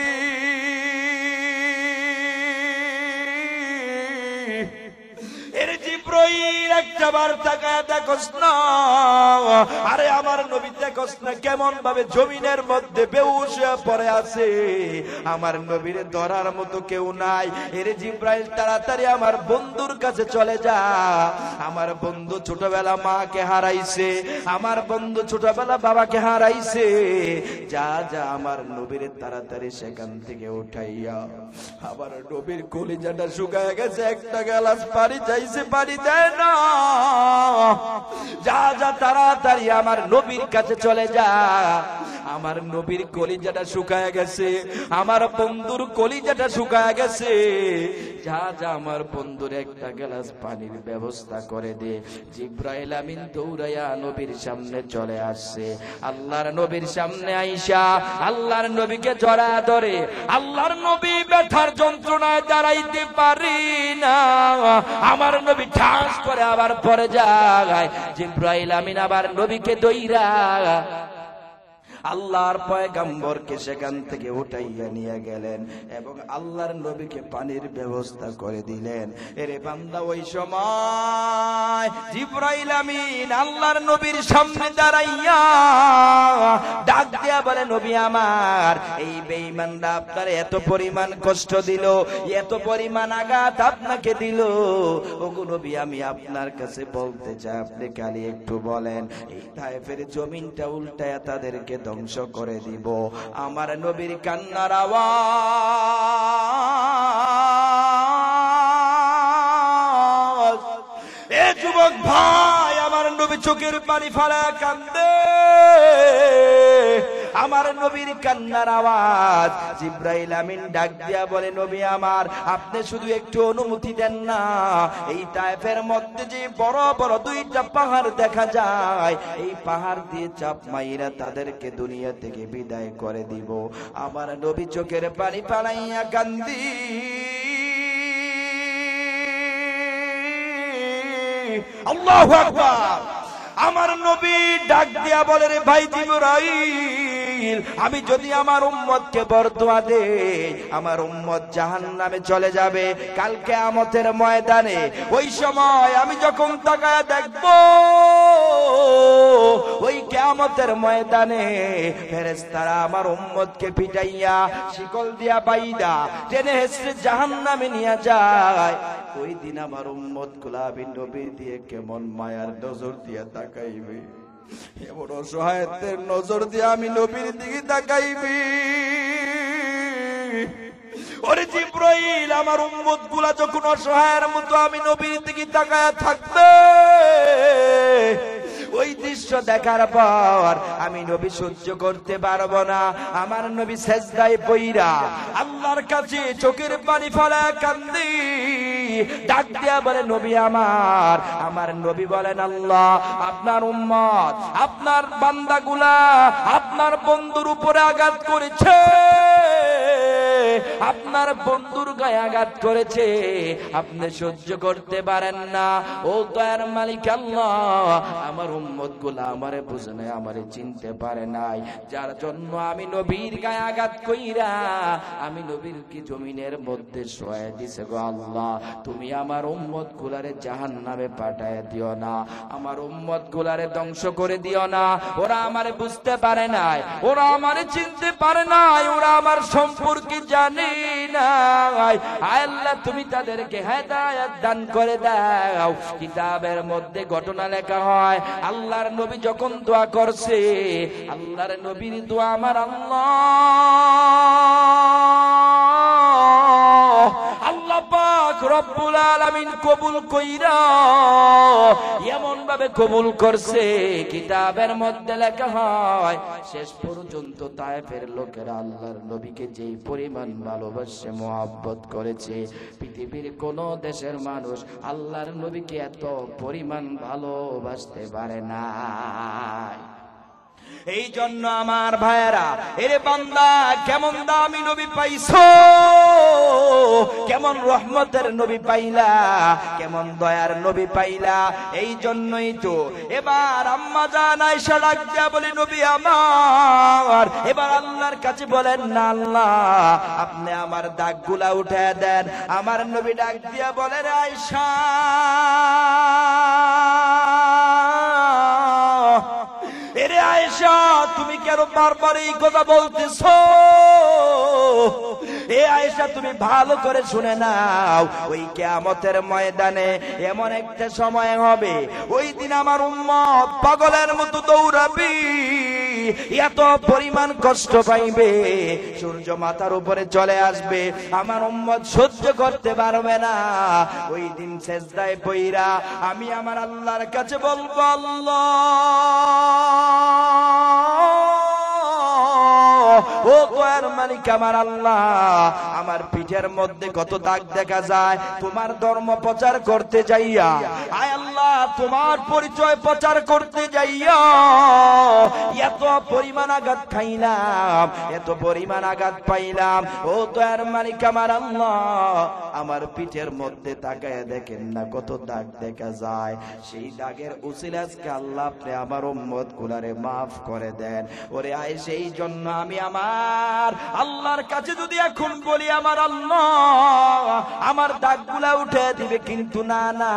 এরে জিব্রাইল একটা বার তাকায় দেখোস না, আরে আমার নবী দেখোস না কেমন ভাবে জমিনের মধ্যে বেহুশ হয়ে পড়ে আছে। আমার নবীরে ধরার মতো কেউ নাই। এরে জিব্রাইল তাড়াতাড়ি আমার বন্ধুর কাছে চলে যা। আমার বন্ধু ছোটবেলা মাকে হারাইছে, আমার বন্ধু ছোটবেলা বাবাকে হারাইছে। যা যা আমার নবীরে তাড়াতাড়ি সেখান থেকে উঠাইয়া। আমার নবীর কলিজাটা শুকায় গেছে, একটা গ্লাস পানি চাইছে, পানি দেয় না। যা যা তাড়াতাড়ি আমার নবীর কাছে চলে যা। আমার নবীর কলিজাটা শুকায় গেছে, আমার বন্ধুর কলিজাটা শুকায় গেছে। যা যা আমার বন্ধুর একটা গ্লাস পানির ব্যবস্থা করে দে। জিব্রাইল আমিন দৌড়াইয়া নবীর সামনে চলে আসছে। আল্লাহর নবীর সামনে আইসা আল্লাহর নবীকে জড়ায় ধরে। আল্লাহর নবী ব্যথার যন্ত্রণায় দাঁড়াইতে পারি না। আমার নবী ঠাস করে আবার পরে যায়। জিব্রাইল আমিন আবার নবীকে দইরা আল্লাহর পয়গম্বরকে সেখান থেকে উঠাইয়া নিয়ে গেলেন এবং আল্লাহর নবীকে পানির ব্যবস্থা করে দিলেন। এরে বান্দা, ওই সময় জিব্রাইল আমিন আল্লাহর নবীর সামনে দাঁড়াইয়া ডাক দিয়া বলে, নবী আমার, এই বেঈমানরা আপনার এত পরিমাণ কষ্ট দিল, এত পরিমাণ আঘাত আপনাকে দিল। ওগো নবী, আমি আপনার কাছে বলতে চাই, আপনি খালি একটু বলেন, এই তায়েফের জমিনটা উল্টায়া তাদেরকে ধ্বংস করে দিব। আমার নবীর কান্নার আওয়াজ, এ যুবক ভাই, আমার নবী চোখের পানি ফেলা কান্দে। আমার নবীর কান্নার আওয়াজ। জিব্রাইল আমিন ডাক দিয়া বলে, নবী আমার, আপনি শুধু একটু অনুমতি দেন না, এই তায়েফের মধ্যে যে বড় বড় দুইটা পাহাড় দেখা যায়, এই পাহাড় দিয়ে চাপ মাইরা তাদেরকে দুনিয়া থেকে বিদায় করে দিব। আমার নবী চোখের পানি ফালাইয়া কান্দি। আল্লাহু আকবার। আমার নবী ডাক দিয়া বলে, রে ভাই জিবরাইল, আমি যদি আমার উম্মতকে বরদোয়া দেই, আমার উম্মত জাহান্নামে চলে যাবে কাল কিয়ামতের ময়দানে। ওই সময় আমি যখন তাকায়া দেখব, ওই কিয়ামতের ময়দানে ফেরেশতারা আমার উম্মতকে পিটাইয়া শিকল দিয়া বাইদা টেনে হেসড়ে জাহান্নামে নিয়ে যায়। ওই দিন আমার উম্মত গুলা নবীর দিয়ে কেমন মায়ার নজর দিয়া তাকাইবে, এমন অসহায়ত্বের নজর দিয়ে আমি নবীর দিকে তাকাইবি। ওরে জিব্রাইল, আমার উম্মত গুলা যখন অসহায়ের মতো আমি নবীর দিকে তাকায়া থাকবে, ওই দৃশ্য দেখার পর আমি নবী সহ্য করতে পারবো না। আমার নবী সেজদায় পইরা আল্লাহর কাছে চোখের পানি ফেলা কান্দি। ডাক দিয়া বলে, নবী আমার। আমার নবী বলেন, আল্লাহ, আপনার উম্মত, আপনার বান্দাগুলা আপনার বন্ধুর উপরে আঘাত করেছে, আপনার বন্ধুর গায়ে আঘাত করেছে, আপনি সহ্য করতে পারেন না। ও দয়ার মালিক আল্লাহ, আমার উম্মত গুলা আমারে বুঝে নাই, আমারে চিনতে পারে নাই, যার জন্য আমি নবীর গায়ে আঘাত কইরা আমি নবীর কি জমিনের মধ্যে শোয়া দিছে। গো আল্লাহ, তুমি আমার উম্মত গুলারে জাহান্নামে পাঠায় দিও না, আমার উম্মত গুলারে ধ্বংস করে দিও না। ওরা আমারে বুঝতে পারে নাই, ওরা আমারে চিনতে পারে নাই, ওরা আমার সম্পর্কে জানে না। আয় আল্লাহ, তুমি তাদেরকে হেদায়েত দান করে দাও। কিতাবের মধ্যে ঘটনা লেখা হয়, আল্লাহর নবী যখন দোয়া করছে, আল্লাহর নবীর দোয়া আমার আল্লাহ পাক পাক রব্বুল আলামিন কবুল কইরা এমন ভাবে কবুল করছে, কিতাবের মধ্যে লেখা হয় শেষ পর্যন্ত তায়েফের লোকেরা আল্লাহর নবীকে যেই পরিমাণ ভালোবাসে মুহাব্বত করেছে, পৃথিবীর কোন দেশের মানুষ আল্লাহর নবীকে এত পরিমাণ ভালোবাসতে পারে না। এই জন্য আমার ভাইয়েরা, এরে বান্দা কেমন দামি নবী পাইছো, কেমন রহমতের নবী পাইলা, কেমন দয়ার নবী পাইলা। এই জন্যই তো এবার আম্মা জান আয়েশা ডাক দিয়া বলে, নবী আমার, এবার আল্লাহর কাছে বলেন না আল্লাহ আপনি আমার দাগগুলা উঠায় দেন। আমার নবী ডাক দিয়া বলে, আয়েশা এরে আয়েশা তুমি কেন বারবার এই কথা বলতেছো? এ আয়েশা তুমি ভালো করে শুনে নাও, ওই কিয়ামতের ময়দানে এমন একটা সময় হবে, ওই দিন আমার উম্মত পাগলের মতো দৌড়াবে, এত পরিমাণ কষ্ট পাইবে, সূর্য মাথার উপরে চলে আসবে, আমার উম্মত সহ্য করতে পারবে না। ওই দিন সেজদায় পইরা আমি আমার আল্লাহর কাছে বলবো, আল্লাহ ও দয়ার মালিক আমার আল্লাহ, আমার পিঠের মধ্যে কত দাগ দেখা যায় তোমার ধর্ম প্রচার করতে যাইয়া, আয় আল্লাহ তোমার পরিচয় প্রচার করতে যাইয়া এত পরিমাণ আঘাত খাইলাম, এত পরিমাণ আঘাত পাইলাম। ও দয়ার মালিক আমার আল্লাহ, আমার পিঠের মধ্যে তাকায় দেখেন না কত দাগ দেখা যায়, সেই দাগের উসিলা আজকে আল্লাহ আপনি আমার উম্মত গুলারে মাফ করে দেন। ওরে আয় সেই জন্য আমি আমার আল্লাহর কাছে যদি এখন বলি আমার আল্লাহ আমার দাগগুলা উঠে দিবে, কিন্তু না না,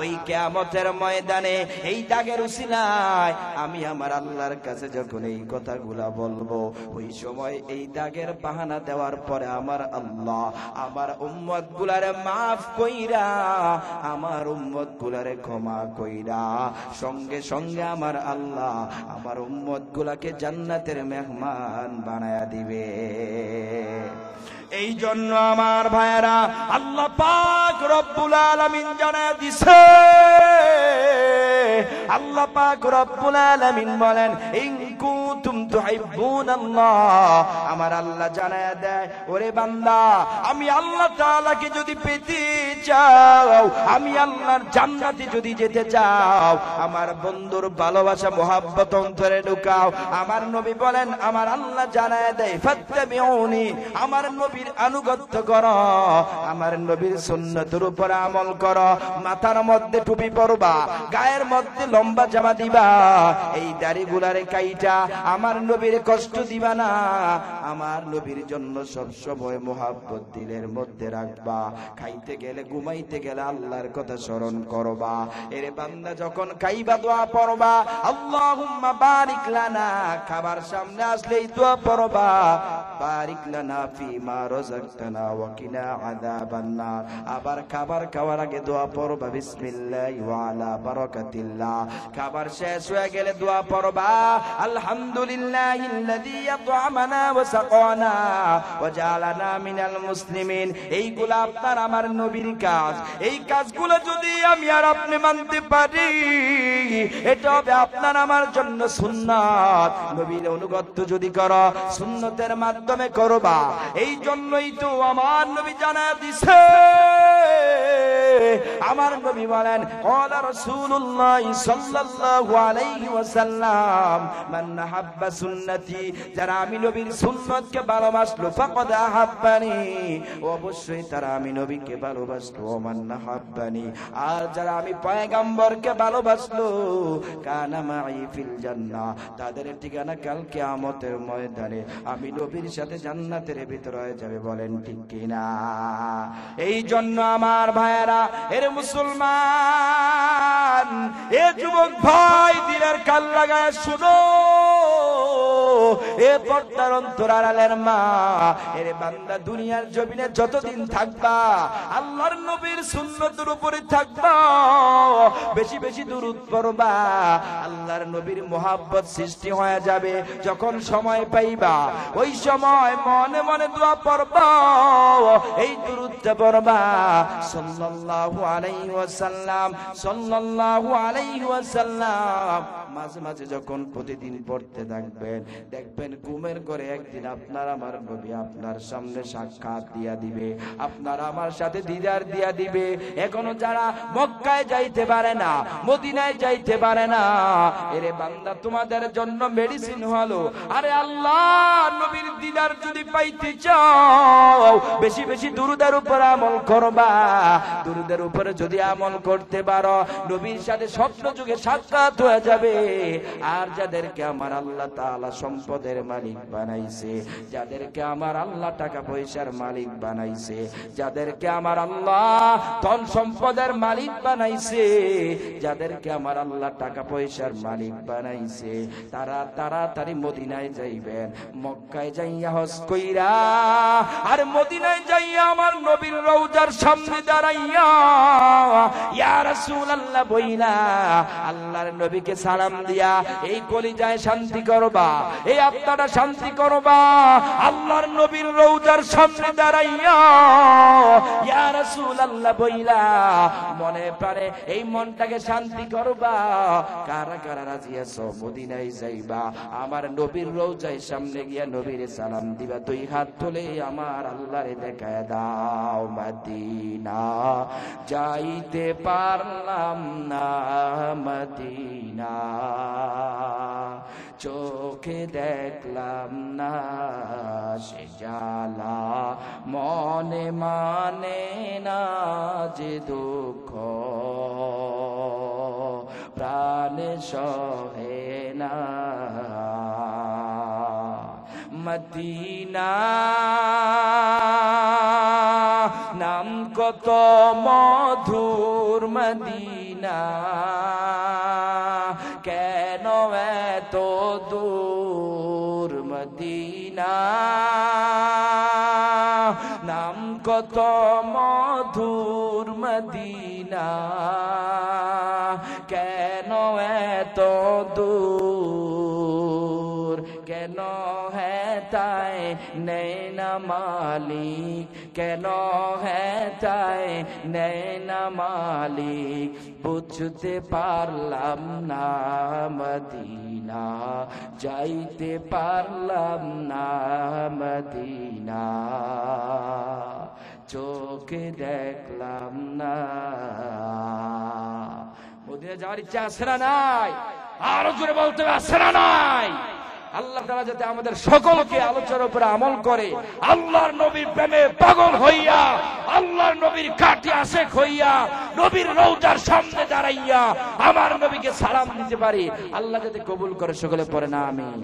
ওই কিয়ামতের ময়দানে এই দাগের উসিলায় আমি আমার আল্লাহর কাছে যখন এই কথাগুলা বলবো, ওই সময় এই দাগের বাহানা দেওয়ার পরে আমার আল্লাহ আমার উম্মত গুলারে মাফ কইরা, আমার উম্মত গুলারে ক্ষমা কইরা সঙ্গে সঙ্গে আমার আল্লাহ আমার উম্মত গুলাকে জান্নাতের মেহমান বানায়া দিবে। এই জন্য আমার ভাইয়েরা, আল্লাহ পাক রব্বুল আলামিন জানায়া দিছে, আল্লাহ পাক রব্বুল আলামিন বলেন, ইন কুনতুম তুহিব্বুনাল্লাহ, আমার আল্লাহ জানায়া দেয়, ওরে বান্দা আমি আল্লাহ তাআলাকে যদি পেতে চাও, আমি আল্লাহর জান্নাতে যদি যেতে চাও, আমার বন্ধুর ভালোবাসা মুহাব্বত অন্তরে ঢুকাও। আমার নবী বলেন, আমার আল্লাহ জানায়া দেয়, ফাত্তাবিউনি, আমার নবীর আনুগত্য করো, আমার নবীর সুন্নতের উপর আমল করো, মাথার মধ্যে টুপি পরবা, গায়ের মধ্যে লম্বা জামা দিবা, এই দাড়িগুলারে কাইটা আমার নবীর কষ্ট দিবা না, আমার নবীর জন্য সব সময় মুহাব্বত দিলের মধ্যে রাখবা, খাইতে গেলে ঘুমাইতে গেলে আল্লাহর কথা স্মরণ করবা। এরে বান্দা যখন খাইবা দোয়া পড়বা, আল্লাহুম্মা বারিক লানা, খাবার সামনে আসলেই দোয়া পড়বা, বারিক লানা ফিমা রাযাকতানা ওয়া কিনা আযাবান নার। আবার খাবার খাওয়ার আগে দোয়া পড়বা, বিসমিল্লাহি ওয়া আলা বারাকাতিল্লাহ। খাবার শেষ হয়ে গেলে দোয়া পড়বা, আলহামদুলিল্লাহিল্লাযী আত'আমানা ওয়া সাকানা ওয়া জাআলানা মিনাল মুসলিমিন। এইগুলা আপনার আমার নবীর কাজ, এই কাজগুলো যদি আমি আর আপনি মানতে পারি, এটা হবে আপনার আমার জন্য সুন্নাত। নবীর অনুগত্য যদি করো, সুন্নতের মাধ্যমে করবা। এই জন্যই তো আমার নবী জানায় দিছে, আমার নবী বলেন, ক্বালা রাসূলুল্লাহ সাল্লাল্লাহু আলাইহি ওয়াসাল্লাম, মান আহাব্বা সুন্নতি, যারা আমি নবীর সুন্নতকে ভালোবাসলো, ফাকাদ আহাব্বানি, অবশ্যই তারা আমি নবীকে ভালোবাসলো, মান আহাব্বানি, আর যারা আমি পয়গম্বরকে ভালোবাসলো, কানা মাই ফিল জান্নাহ, তাদের ঠিকানা কাল কিয়ামতের ময়দানে আমি নবীর সাথে জান্নাতের ভিতরে হয়ে যাবে। বলেন ঠিক কিনা? এই জন্য আমার ভাইয়েরা, এর মুসলমান, এ যুবক ভাই, দিলের কান লাগায় শুনো, এ পর্দার অন্তরালের মা, এরে বান্দা দুনিয়ার জমিনে যতদিন থাকবা আল্লাহর নবীর সুন্নতের উপরে থাকবা, বেশি বেশি দুরূদ পড়বা, আল্লাহর নবীর মুহাব্বত সৃষ্টি হয়ে যাবে। যখন সময় পাইবা ওই সময় মনে মনে দোয়া পড়বা, এই দুরূদটা পড়বা, সাল্লাল্লাহু আলাইহি ওয়াসাল্লাম, সাল্লাল্লাহু আলাইহি ওয়াসাল্লাম। মাঝে মাঝে যখন প্রতিদিন পড়তে থাকবেন, দেখবেন ঘুমের করে একদিন আপনার আমার নবী আপনার সামনে সাক্ষাৎ দিয়া দিবে, আপনার আমার সাথে দিদার দিয়া দিবে। এখনো যারা মক্কায় যাইতে পারে না, মদিনায় যাইতে পারে না, এরে বান্দা তোমাদের জন্য মেডিসিন হলো, আরে আল্লাহ নবীর দিদার যদি পাইতে চাও বেশি বেশি দুরূদের উপর আমল করবা। দুরূদের উপরে যদি আমল করতে পারো নবীর সাথে স্বপ্ন যুগে সাক্ষাৎ হয়ে যাবে। আর যাদেরকে আমার আল্লাহ তাআলা সম্পদের মালিক বানাইছে, যাদেরকে আমার আল্লাহ টাকা পয়সার মালিক বানাইছে, যাদেরকে আমার আল্লাহ ধন সম্পদের মালিক বানাইছে, যাদেরকে আমার আল্লাহ টাকা পয়সার মালিক বানাইছে, তারা তাড়াতাড়ি মদিনায় যাইবেন। মক্কায় যাইয়া হজ কইরা আর মদিনায় যাইয়া আমার নবীর রওজার সামনে দাঁড়াইয়া ইয়া রাসূলুল্লাহ বইলা আল্লাহর নবীকে সালাম দিয়া এই কলিজায় শান্তি করবা, এই আত্মাটা শান্তি করবা। আল্লাহর নবীর রওজার সামনে দাঁড়াইয়া ইয়া রাসূলুল্লাহ বইলা মনে পারে এই মনটাকে শান্তি করবা। কারা কারা রাজি আছো মদিনায় যাইবা, আমার নবীর রওজার সামনে গিয়া নবীর সালাম দিবা, দুই হাত তুলে আমার আল্লাহরে দেখায় দাও। মদিনা যাইতে পারলাম না, মদিনা চোখে দেখলাম না, সে জ্বালা মনে মানে না, যে দুঃখ প্রাণে সহে না। মদিনা নাম কত মধুর, মদিনা কেন এত দূর, মদিনা নাম কত মধুর, মদিনা কেন এত দূর, কেন হ্যাঁ তাই নেই না মালিক, কেন হ্যাঁ তাই নেই না মালিক, বুঝতে পারলাম না, মদিনা যাইতে পারলাম না, মদিনা চোখে দেখলাম না। মদিনা যাওয়ার ইচ্ছা আছে না নাই? আরো জোরে বলতে হবে, আছে না নাই? আল্লাহ তাআলা যাতে আমাদের সকলকে আলোচনার উপরে আমল করে, আল্লাহর নবীর প্রেমে পাগল হইয়া, আল্লাহর নবীর কাঠি আশেক হইয়া, নবীর রওজার সামনে দাঁড়াইয়া আমার নবীকে সালাম দিতে পারি, আল্লাহ যাতে কবুল করে। সকলে পড়ে না আমিন।